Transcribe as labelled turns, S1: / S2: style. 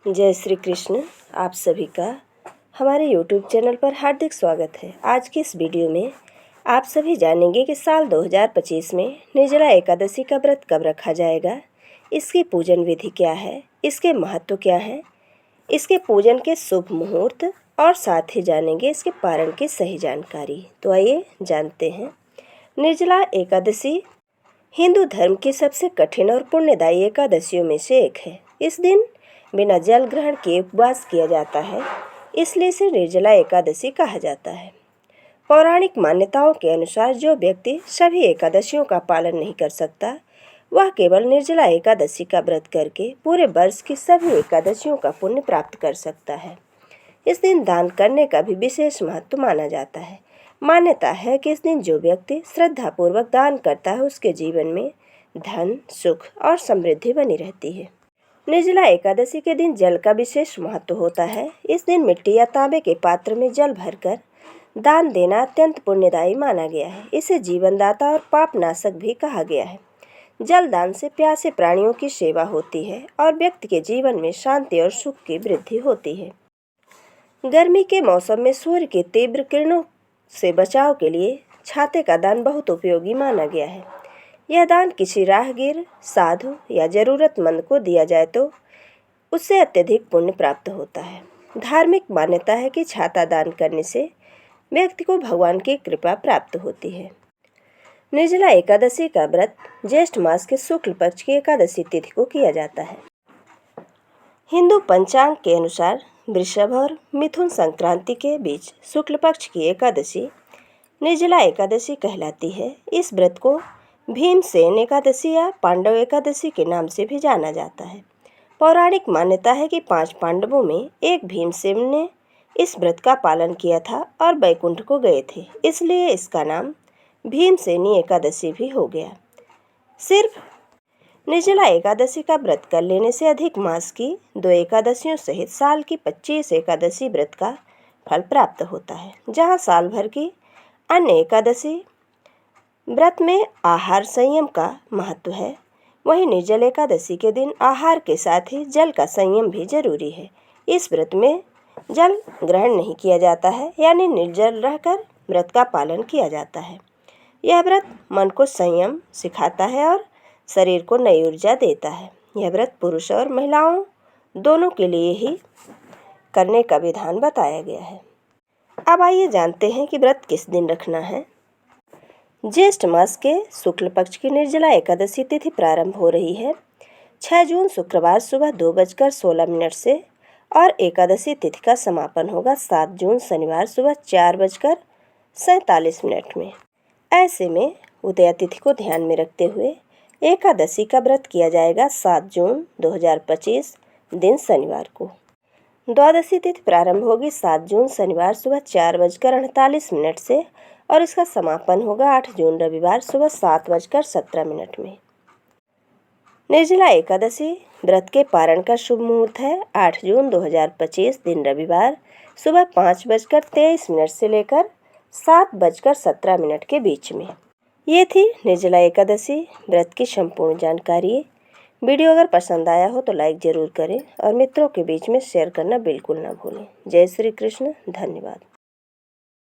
S1: जय श्री कृष्ण। आप सभी का हमारे YouTube चैनल पर हार्दिक स्वागत है। आज की इस वीडियो में आप सभी जानेंगे कि साल 2025 में निर्जला एकादशी का व्रत कब रखा जाएगा, इसकी पूजन विधि क्या है, इसके महत्व क्या है, इसके पूजन के शुभ मुहूर्त और साथ ही जानेंगे इसके पारण की सही जानकारी। तो आइए जानते हैं। निर्जला एकादशी हिंदू धर्म की सबसे कठिन और पुण्यदायी एकादशियों में से एक है। इस दिन बिना जल ग्रहण किए उपवास किया जाता है, इसलिए इसे निर्जला एकादशी कहा जाता है। पौराणिक मान्यताओं के अनुसार जो व्यक्ति सभी एकादशियों का पालन नहीं कर सकता, वह केवल निर्जला एकादशी का व्रत करके पूरे वर्ष की सभी एकादशियों का पुण्य प्राप्त कर सकता है। इस दिन दान करने का भी विशेष महत्व माना जाता है। मान्यता है कि इस दिन जो व्यक्ति श्रद्धापूर्वक दान करता है, उसके जीवन में धन, सुख और समृद्धि बनी रहती है। निर्जला एकादशी के दिन जल का विशेष महत्व होता है। इस दिन मिट्टी या तांबे के पात्र में जल भरकर दान देना अत्यंत पुण्यदायी माना गया है। इसे जीवनदाता और पाप नाशक भी कहा गया है। जल दान से प्यासे प्राणियों की सेवा होती है और व्यक्ति के जीवन में शांति और सुख की वृद्धि होती है। गर्मी के मौसम में सूर्य की तीव्र किरणों से बचाव के लिए छाते का दान बहुत उपयोगी माना गया है। यह दान किसी राहगीर, साधु या ज़रूरतमंद को दिया जाए तो उससे अत्यधिक पुण्य प्राप्त होता है। धार्मिक मान्यता है कि छाता दान करने से व्यक्ति को भगवान की कृपा प्राप्त होती है। निर्जला एकादशी का व्रत ज्येष्ठ मास के शुक्ल पक्ष की एकादशी तिथि को किया जाता है। हिंदू पंचांग के अनुसार वृषभ और मिथुन संक्रांति के बीच शुक्ल पक्ष की एकादशी निर्जला एकादशी कहलाती है। इस व्रत को भीमसेन एकादशी या पांडव एकादशी के नाम से भी जाना जाता है। पौराणिक मान्यता है कि 5 पांडवों में एक भीमसेन ने इस व्रत का पालन किया था और बैकुंठ को गए थे, इसलिए इसका नाम भीमसेनी एकादशी भी हो गया। सिर्फ निर्जला एकादशी का व्रत कर लेने से अधिक मास की 2 एकादशियों सहित साल की 25 एकादशी व्रत का फल प्राप्त होता है। जहाँ साल भर की अन्य एकादशी व्रत में आहार संयम का महत्व है, वहीं निर्जल एकादशी के दिन आहार के साथ ही जल का संयम भी जरूरी है। इस व्रत में जल ग्रहण नहीं किया जाता है, यानी निर्जल रहकर व्रत का पालन किया जाता है। यह व्रत मन को संयम सिखाता है और शरीर को नई ऊर्जा देता है। यह व्रत पुरुष और महिलाओं दोनों के लिए ही करने का विधान बताया गया है। अब आइए जानते हैं कि व्रत किस दिन रखना है। ज्येष्ठ मास के शुक्ल पक्ष की निर्जला एकादशी तिथि प्रारंभ हो रही है 6 जून शुक्रवार सुबह 2:16 से और एकादशी तिथि का समापन होगा 7 जून शनिवार सुबह 4:47 में। ऐसे में उदया तिथि को ध्यान में रखते हुए एकादशी का व्रत किया जाएगा 7 जून 2025 दिन शनिवार को। द्वादशी तिथि प्रारंभ होगी 7 जून शनिवार सुबह 4:48 से और इसका समापन होगा 8 जून रविवार सुबह 7:17 में। निर्जला एकादशी व्रत के पारण का शुभ मुहूर्त है 8 जून 2025 दिन रविवार सुबह 5:23 से लेकर 7:17 के बीच में। ये थी निर्जला एकादशी व्रत की संपूर्ण जानकारी। वीडियो अगर पसंद आया हो तो लाइक ज़रूर करें और मित्रों के बीच में शेयर करना बिल्कुल ना भूलें। जय श्री कृष्ण। धन्यवाद।